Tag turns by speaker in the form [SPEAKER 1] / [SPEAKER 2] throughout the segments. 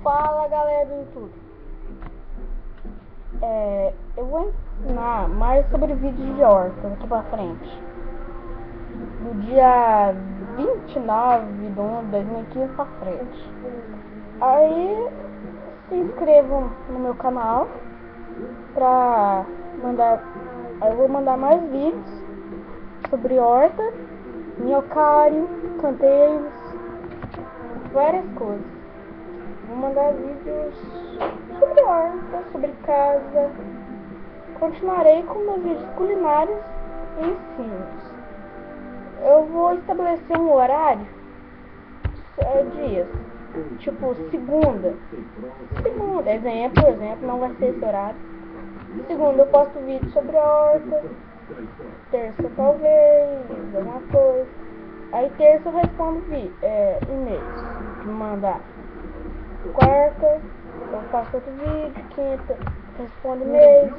[SPEAKER 1] Fala galera do YouTube. Eu vou ensinar mais sobre vídeos de horta daqui pra frente. Do dia 29/1/2015 pra frente. Aí se inscrevam no meu canal pra mandar. Aí eu vou mandar mais vídeos sobre horta, minhocário, canteiros, várias coisas. Vou mandar vídeos sobre horta, sobre casa. Continuarei com meus vídeos culinários e ensinos. Eu vou estabelecer um horário, dias, tipo segunda, exemplo, não vai ser esse horário. Segunda eu posto vídeo sobre horta, terça talvez, alguma coisa. Aí terça eu respondo e-mails que me mandar. Quarta eu faço outro vídeo, quinta respondo e-mails,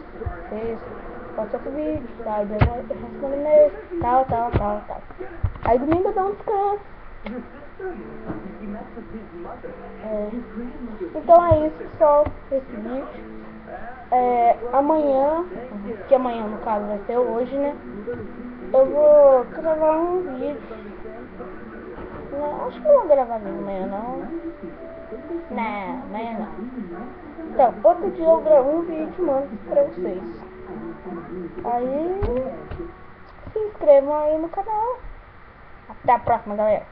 [SPEAKER 1] sexta faço outro vídeo, sábado eu respondo e-mails, tal. Aí domingo eu dou um descanso. Então é isso, pessoal, esse vídeo. Amanhã, que amanhã no caso vai ser hoje, né? Eu vou gravar um vídeo. Não, acho que não vou gravar vídeo amanhã não. Não, amanhã não. Então, outro dia eu gravo um vídeo e mando pra vocês. Aí se inscrevam aí no canal. Até a próxima, galera.